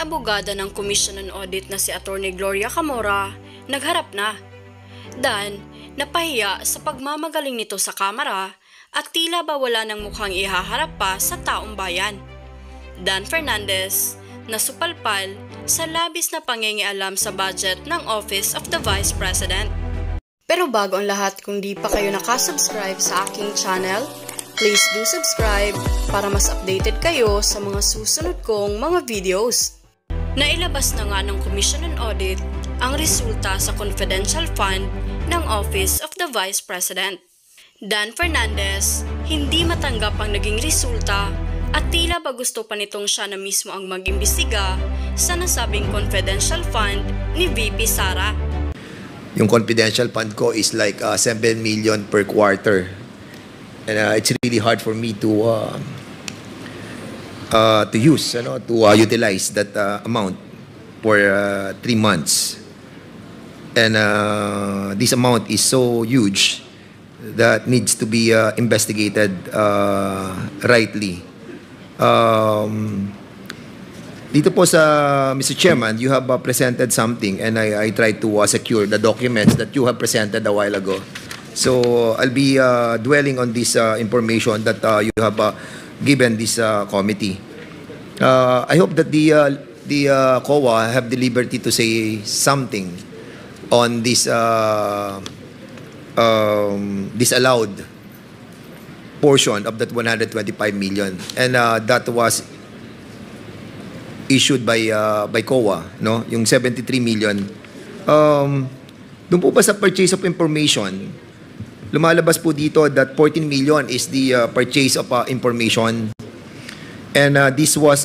at abogada ng Commission on Audit na si Attorney Gloria Camora nagharap na. Dan, napahiya sa pagmamagaling nito sa kamera at tila ba wala ng mukhang ihaharap pa sa taong bayan. Dan Fernandez, nasupalpal sa labis na pangingialam sa budget ng Office of the Vice President. Pero bago ang lahat, kung di pa kayo nakasubscribe sa aking channel, please do subscribe para mas updated kayo sa mga susunod kong mga videos. Nailabas na nga ng Commission on Audit ang resulta sa confidential fund ng Office of the Vice President. Dan Fernandez, hindi matanggap ang naging resulta at tila ba gusto pa nitong siya na mismo ang mag-imbestiga sa nasabing confidential fund ni VP Sara. Yung confidential fund ko is like 7 million per quarter. And it's really hard for me to use, to utilize that amount for 3 months. And this amount is so huge that needs to be investigated rightly. Dito po sa Mr. Chairman, you have presented something and I tried to secure the documents that you have presented a while ago. So I'll be dwelling on this information that you have given this committee. I hope that the COA have the liberty to say something on this disallowed portion of that 125 million, and that was issued by COA, no? Yung 73 million. Doon po ba sa purchase of information, lumalabas po dito that 14 million is the purchase of information, and this was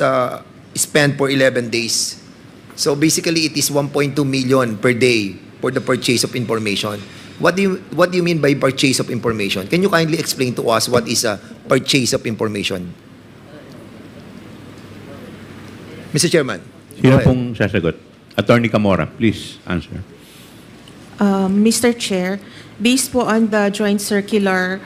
spent for 11 days. So basically, it is 1.2 million per day for the purchase of information. What do you mean by purchase of information? Can you kindly explain to us what is a purchase of information? Mr. Chairman. Sino pong sasagot? Attorney Camora, please answer. Mr. Chair, based po on the joint circular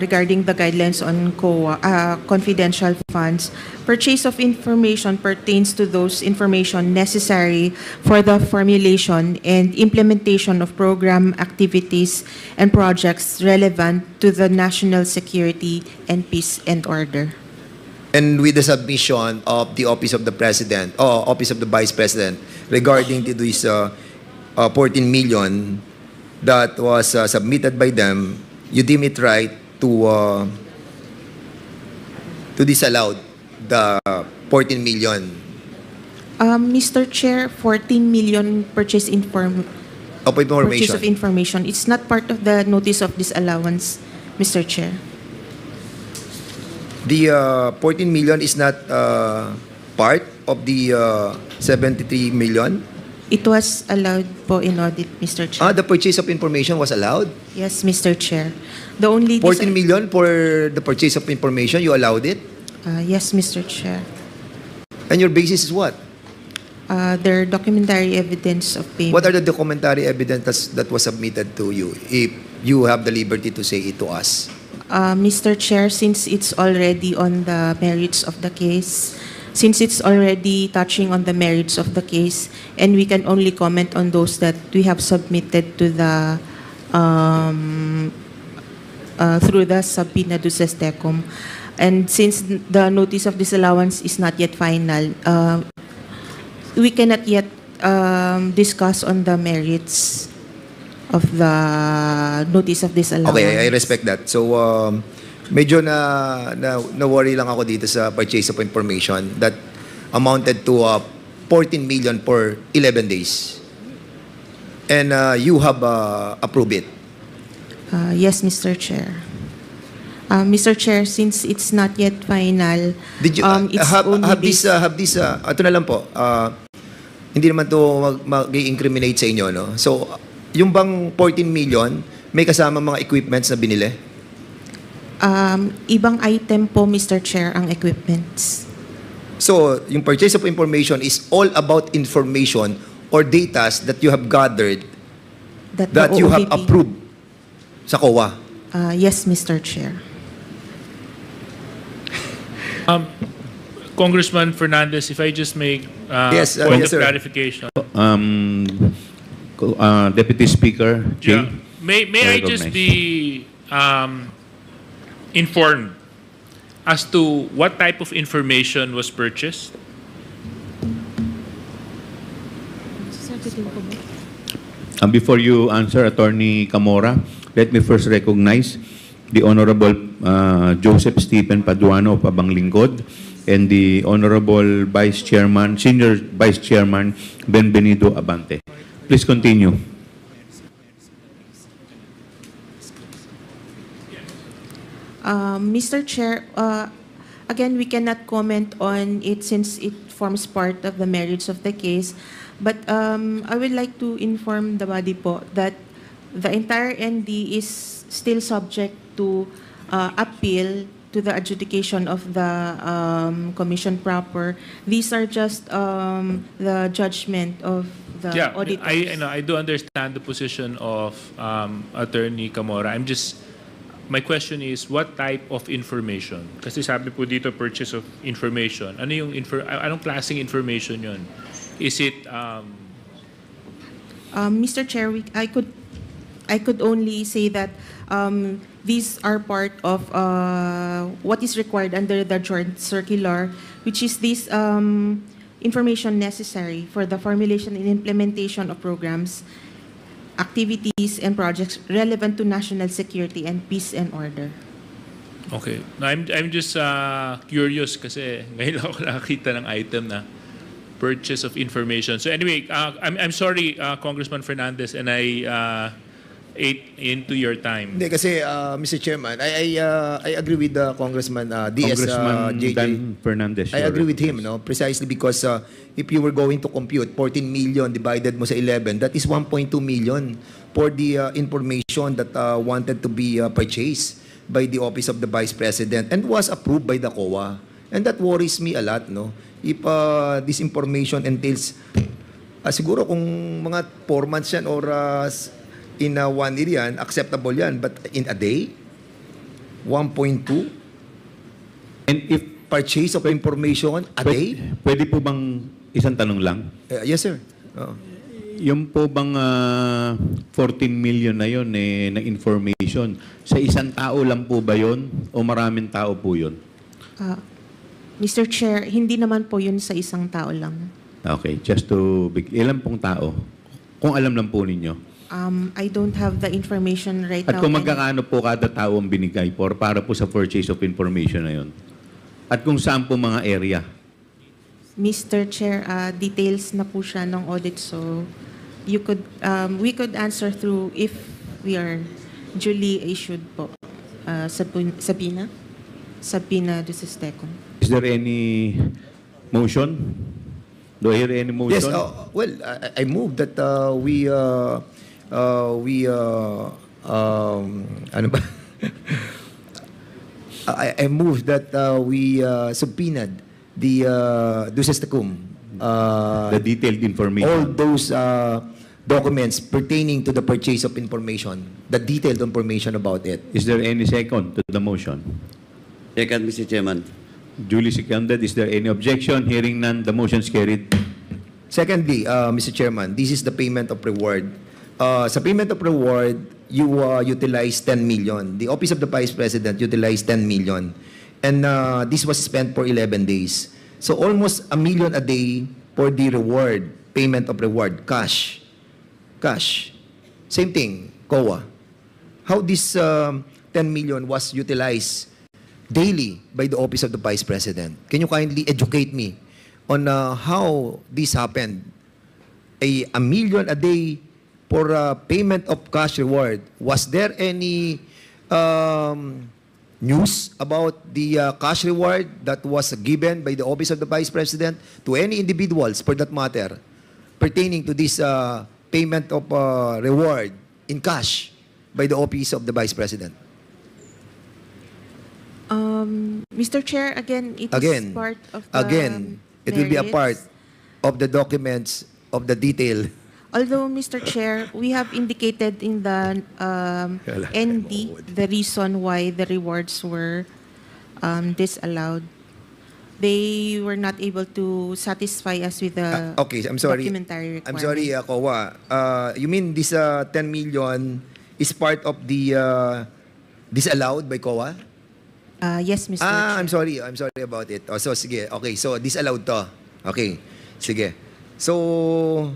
regarding the guidelines on COA, confidential funds, purchase of information pertains to those information necessary for the formulation and implementation of program activities and projects relevant to the national security and peace and order. And with the submission of the Office of the President, or Office of the Vice President, regarding to this 14 million that was submitted by them, you deem it right to disallow the 14 million? Mr. Chair, 14 million purchase of information. It's not part of the notice of disallowance, Mr. Chair. The 14 million is not part of the 73 million? It was allowed po in audit, Mr. Chair. The purchase of information was allowed? Yes, Mr. Chair. The only 14 million for the purchase of information, you allowed it? Yes, Mr. Chair. And your basis is what? Their documentary evidence of payment. What are the documentary evidence that was submitted to you, if you have the liberty to say it to us? Mr. Chair, since it's already on the merits of the case, since it's already touching on the merits of the case, and we can only comment on those that we have submitted to the through the subpoena duces tecum, and since the notice of disallowance is not yet final, we cannot yet discuss on the merits of the notice of disallowance. Okay, I respect that. So, medyo na-worry lang ako dito sa purchase of information that amounted to 14 million for 11 days. And you have approved it? Yes, Mr. Chair. Mr. Chair, since it's not yet final, did you it's have only this ito na lang po, hindi naman to mag-incriminate sa inyo, no? So, yung bang 14 million, may kasama mga equipments na binili? Ibang item po, Mr. Chair, ang equipments. So, yung purchase of information is all about information or data that you have gathered that you have approved sa COA? Yes, Mr. Chair. Congressman Fernandez, if I just make Yes, point yes, of sir. clarification. Deputy Speaker, Jay. Yeah. May I just Recognize. be informed as to what type of information was purchased? Before you answer, Attorney Camora, let me first recognize the Honorable Joseph Stephen Paduano of Abang Lingkod and the Honorable Vice Chairman, Senior Vice Chairman Benvenido Abante. Please continue. Mr. Chair, again, we cannot comment on it since it forms part of the merits of the case. But I would like to inform the body po that the entire ND is still subject to appeal to the adjudication of the commission proper. These are just the judgment of the Yeah, auditors. I do understand the position of Attorney Camora. My question is, what type of information? Kasi sabi po dito, purchase of information. Anong klaseng information yun? Is it, Mr. Chair, I could only say that these are part of what is required under the joint circular, which is this information necessary for the formulation and implementation of programs, activities, and projects relevant to national security and peace and order. okay. No, I'm just curious kasi ngayon lang ako nakakita ng item na purchase of information. So anyway, I'm sorry, Congressman Fernandez, and I ate into your time. Hindi kasi Mr. Chairman, I agree with Congressman DS Congressman JJ. Dan Fernandez. I you're agree with him, recognized. no? Precisely because if you were going to compute 14 million divided mo sa 11, that is 1.2 million for the information that wanted to be purchased by the Office of the Vice President and was approved by the COA. And that worries me a lot, no? If this information entails, siguro kung mga 4 months yan or in 1 year yan, acceptable yan. But in a day, 1.2 And if purchase of information a day? pwede po bang isang tanong lang? Yes, sir. Oo. Yung po bang 14 million na yun na information, sa isang tao lang po ba yun o maraming tao po yun? Mr. Chair, hindi naman po yun sa isang tao lang. Okay, ilan pong tao? Kung alam lang po ninyo. I don't have the information right At now. kung and- magkakaano po kada tao ang binigay para po sa purchase of information na yun? At kung saan po mga area? Mr. Chair, details na po siya ng audit, so we could answer through if we are duly issued po subpoena de Sisteco. Is there any motion? Do I hear any motion? Yes, well, I move that ano ba? I move that we subpoenaed the Dusestacum, The detailed information. all those documents pertaining to the purchase of information, the detailed information about it. Is there any second to the motion? Second, Mr. Chairman. Duly seconded. Is there any objection? Hearing none, the motion is carried. Secondly, Mr. Chairman, this is the payment of reward. Sa payment of reward, you utilize 10 million. The Office of the Vice President utilized 10 million. And this was spent for 11 days. So almost 1 million a day for the reward, payment of reward, cash. Cash. Same thing, COA. How this 10 million was utilized daily by the Office of the Vice President. Can you kindly educate me on how this happened? A million a day for payment of cash reward. Was there any news about the cash reward that was given by the Office of the Vice President to any individuals, for that matter, pertaining to this payment of reward in cash by the Office of the Vice President? Mr. Chair, again, it is Again, part of the it will be a part merits. of the documents of the detail. Although, Mr. Chair, we have indicated in the ND the reason why the rewards were disallowed. they were not able to satisfy us with the Okay, I'm sorry. documentary I'm requirement. sorry, Kowa. You mean this 10 million is part of the disallowed by COA? Yes, Mr. I'm Chair. sorry. I'm sorry about it. So, sige. Okay, so disallowed to. Okay, sige. So,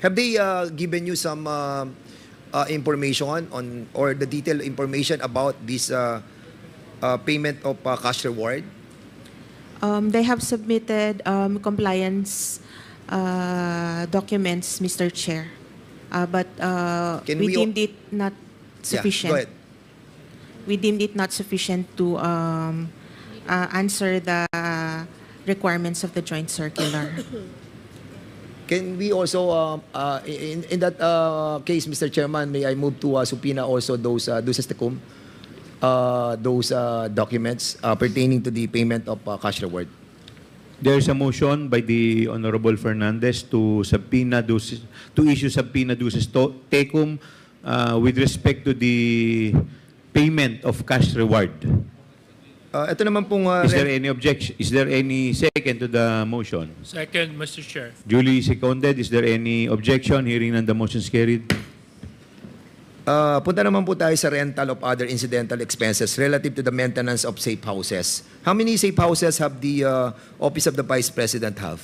have they given you some information on or the detailed information about this payment of cash reward? They have submitted compliance documents, Mr. Chair. But Can we we- deemed it not sufficient. Yeah, go ahead. We deemed it not sufficient to answer the requirements of the joint circular. Can we also, in that case, Mr. Chairman, may I move to subpoena also those tecum, those documents pertaining to the payment of cash reward? There is a motion by the Honorable Fernandez to issue subpoena duces tecum with respect to the payment of cash reward. Ito naman pong Is there any objection? Is there any second to the motion? Second, Mr. Chair. Duly seconded. Is there any objection? Hearing none, the motion is carried. punta naman po tayo sa rental of other incidental expenses relative to the maintenance of safe houses. How many safe houses have the Office of the Vice President have?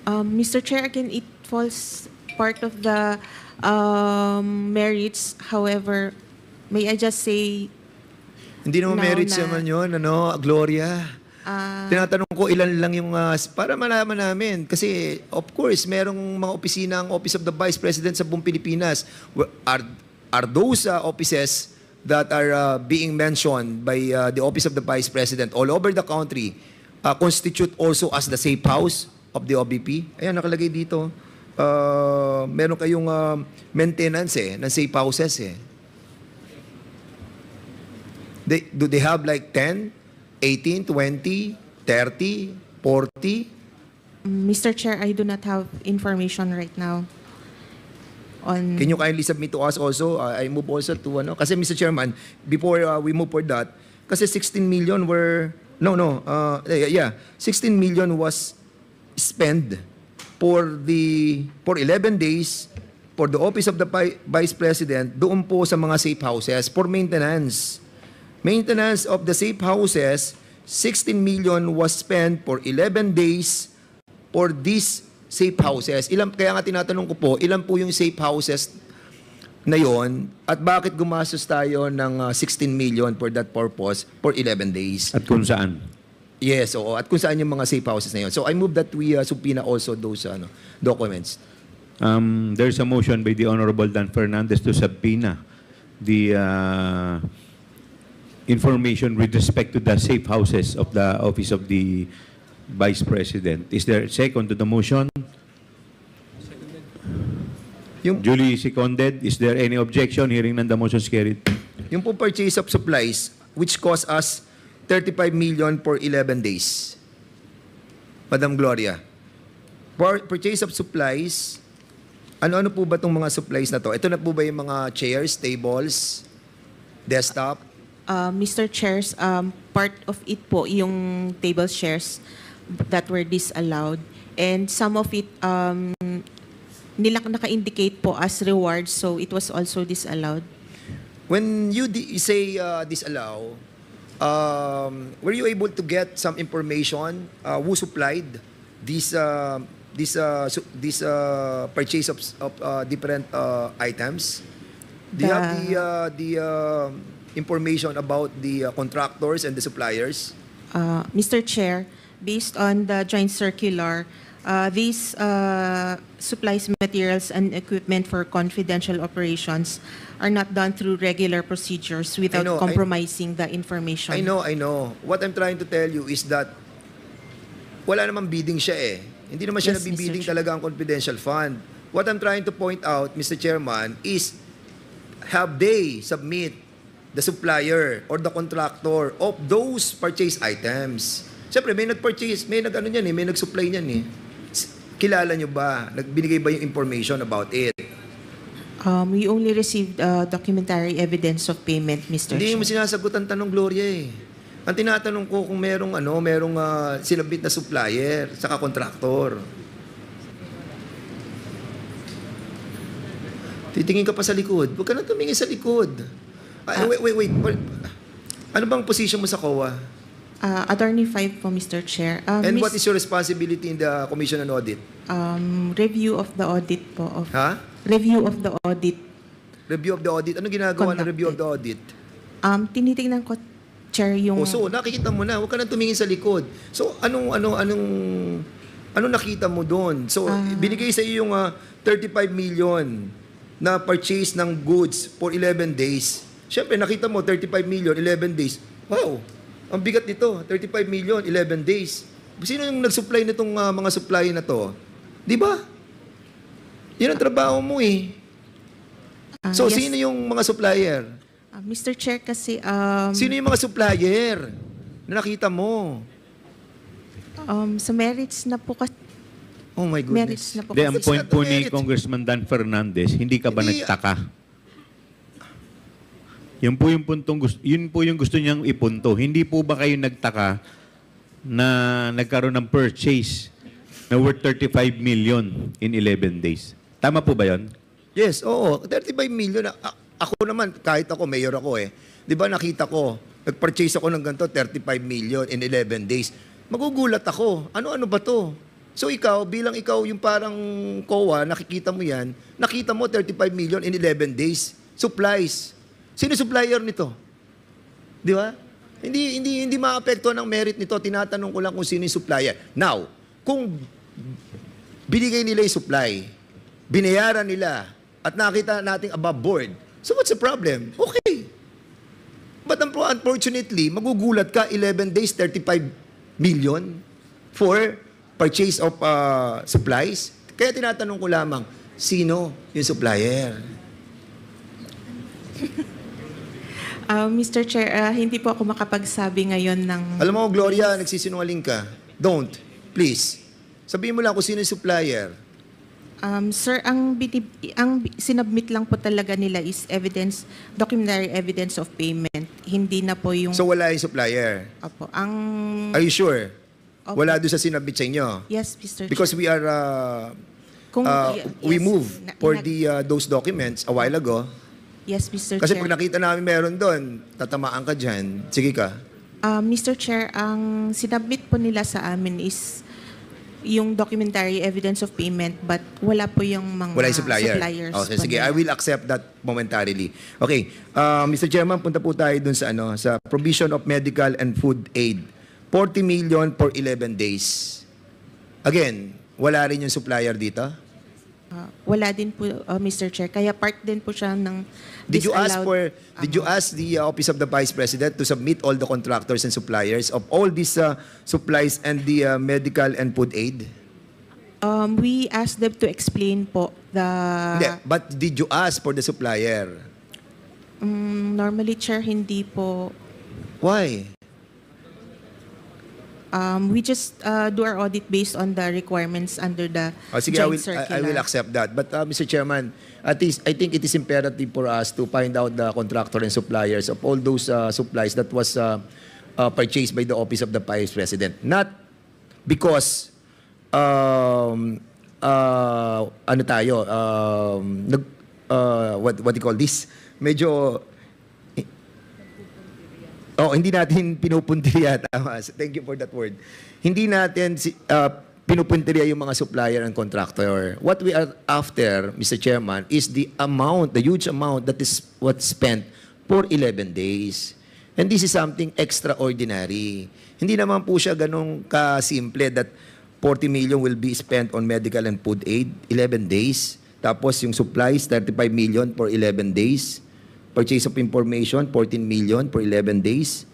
Mr. Chair, again, it falls part of the merits. However, may I just say, Hindi naman No, merits na- naman yun, Gloria. Tinatanong ko ilan lang yung, para malaman namin. Kasi, of course, merong mga opisina ang Office of the Vice President sa buong Pilipinas. Are those offices that are being mentioned by the Office of the Vice President all over the country constitute also as the safe house of the OBP? Ayan, nakalagay dito. Meron kayong maintenance ng safe houses Do they have like 10, 18, 20, 30, 40? Mr. Chair, I do not have information right now on... Can you kindly submit to us also? I move also to kasi Mr. Chairman, before we move for that, kasi 16 million were 16 million was spent for 11 days for the Office of the Vice President doon po sa mga safe houses for maintenance. Maintenance of the safe houses, 16 million was spent for 11 days for these safe houses. Kaya nga tinatanong ko po, ilan po yung safe houses na yon at bakit gumastos tayo ng 16 million for that purpose for 11 days? At kung saan? Yes, oo. At kung saan yung mga safe houses na yon. So I move that we subpoena also those documents. There's a motion by the Honorable Dan Fernandez to subpoena the information with respect to the safe houses of the Office of the Vice President. Is there a second to the motion? Yung, Duly seconded. Is there any objection? Hearing none, the motion is carried. yung po purchase of supplies which cost us 35 million for 11 days. Madam Gloria, purchase of supplies, ano-ano po ba itong mga supplies na to? Ito na po ba yung mga chairs, tables, desktop? Mr. Chairs, part of it po yung table shares that were disallowed. And some of it, naka-indicate po as reward, so it was also disallowed. When you say disallow, were you able to get some information who supplied this purchase of different items? Do you have the information about the contractors and the suppliers? Mr. Chair, based on the joint circular, these supplies, materials, and equipment for confidential operations are not done through regular procedures without know, compromising the information. I know. What I'm trying to tell you is that wala namang bidding siya Hindi naman siya Yes, Mr. nabibidding Chair. talaga ang confidential fund. What I'm trying to point out, Mr. Chairman, is have they submit the supplier or the contractor of those purchase items? Siyempre, may nag-purchase, may nag-supply niyan Kilala nyo ba? Nagbinigay ba yung information about it? We only received documentary evidence of payment, Mr. Hindi Chair. mo sinasagot ang tanong, Gloria Ang tinatanong ko kung merong sinabit na supplier saka kontraktor. Titingin ka pa sa likod. Huwag ka na tumingin sa likod. Wait. Ano bang position mo sa COA? Attorney 5 po, Mr. Chair. And what is your responsibility in the Commission on Audit? Review of the audit po. Ha? Review of the audit. Review of the audit. Ano ginagawa ng Conducted. review of the audit? Tinitingnan ko, Chair, yung... So, nakikita mo na. Huwag ka na tumingin sa likod. So, anong nakita mo doon? So, binigay sa iyo yung 35 million na purchase ng goods for 11 days. Siyempre, nakita mo, 35 million, 11 days. Wow! Ang bigat nito, 35 million, 11 days. Sino yung nag-supply nitong mga supply na to? Di ba? Yan ang trabaho mo eh. So, yes. sino yung mga supplier? Mr. Chair, kasi... Sino yung mga supplier na nakita mo? sa merits na po kasi... Oh my Merits goodness. na po. Ang It's point not po a ni merit. Congressman Dan Fernandez, hindi ka ba Hindi, nagtaka? Yun po yung gusto niyang ipunto. Hindi po ba kayo nagtaka na nagkaroon ng purchase na worth 35 million in 11 days? Tama po ba yun? Yes, oo. 35 million. Ako naman, kahit ako, mayor ako eh. Di ba nakita ko, nag-purchase ako ng ganito, 35 million in 11 days. Magugulat ako. Ano-ano ba to? So ikaw, bilang ikaw yung parang COA, nakikita mo yan, nakita mo 35 million in 11 days. Supplies. Sino supplier nito? Di ba? Hindi maapektuhan ang merit nito. Tinatanong ko lang kung sino yung supplier. Now, kung binigay nila yung supply, binayaran nila, at nakita natin above board, so what's the problem? Okay. But unfortunately, magugulat ka, 11 days, 35 million for purchase of supplies. Kaya tinatanong ko lamang, sino yung supplier? Mr. Chair, hindi po ako makapagsabi ngayon ng... Alam mo, Gloria, nagsisinungaling ka. Don't. Please. Sabihin mo lang kung sino yung supplier. Sir, ang sinubmit lang po talaga nila is evidence, documentary evidence of payment. Hindi na po yung... So wala yung supplier. Opo, Are you sure? Opo. Wala doon sa sinabit sa inyo? Yes, Mr. Because Chair. we are... we Yes, move for those documents a while ago. Yes, Mr. Kasi Chair. pag nakita namin meron doon, tatamaan ka dyan. Sige ka. Mr. Chair, ang sinubmit po nila sa amin is yung documentary evidence of payment but wala po yung mga Wala yung supplier. suppliers. Okay, po sige. nila. I will accept that momentarily. Okay. Mr. Chairman, punta po tayo dun sa sa provision of medical and food aid. 40 million for 11 days. Again, wala rin yung supplier dito? Wala din po, Mr. Chair. Kaya part din po siya ng Did you ask disallowed the Office of the Vice President to submit all the contractors and suppliers of all these supplies and the medical and food aid? We asked them to explain po the... Hindi, but did you ask for the supplier? Normally, Chair, hindi po. Why? We just do our audit based on the requirements under the Sige, joint I will accept that. But Mr. Chairman, at least I think it is imperative for us to find out the contractor and suppliers of all those supplies that was purchased by the Office of the Vice President. Not because what do you call this? Medyo hindi natin pinupuntirya. Tama. Thank you for that word. Hindi natin pinupuntirya yung mga supplier and contractor. What we are after, Mr. Chairman, is the amount, the huge amount that is what's spent for 11 days. And this is something extraordinary. Hindi naman po siya ganun kasimple that 40 million will be spent on medical and food aid, 11 days. Tapos yung supplies, 35 million for 11 days. Purchase of information, 14 million for 11 days.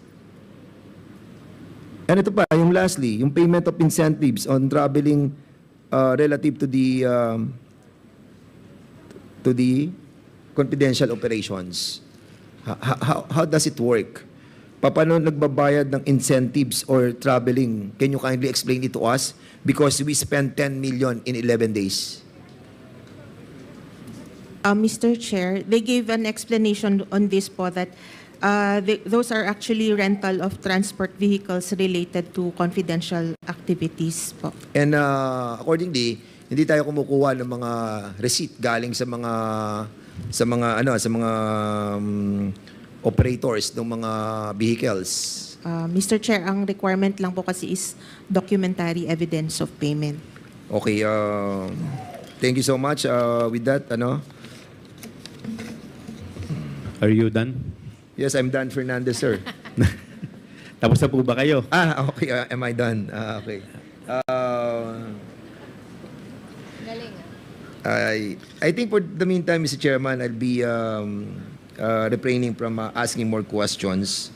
And ito pa, yung lastly, yung payment of incentives on traveling relative to the confidential operations. How does it work? Paano nagbabayad ng incentives or traveling? Can you kindly explain it to us? Because we spent 10 million in 11 days. Mr. Chair, they gave an explanation on this po that Those are actually rental of transport vehicles related to confidential activities po. And accordingly, hindi tayo kumukuha ng mga receipt galing sa mga operators ng mga vehicles. Mr. Chair, ang requirement lang po kasi is documentary evidence of payment. Okay, thank you so much. With that, Are you done? yes, I'm done, Fernandez, sir. Tapos na po ba kayo? Okay, am I done? Okay. I think for the meantime, Mr. Chairman, I'll be refraining from asking more questions.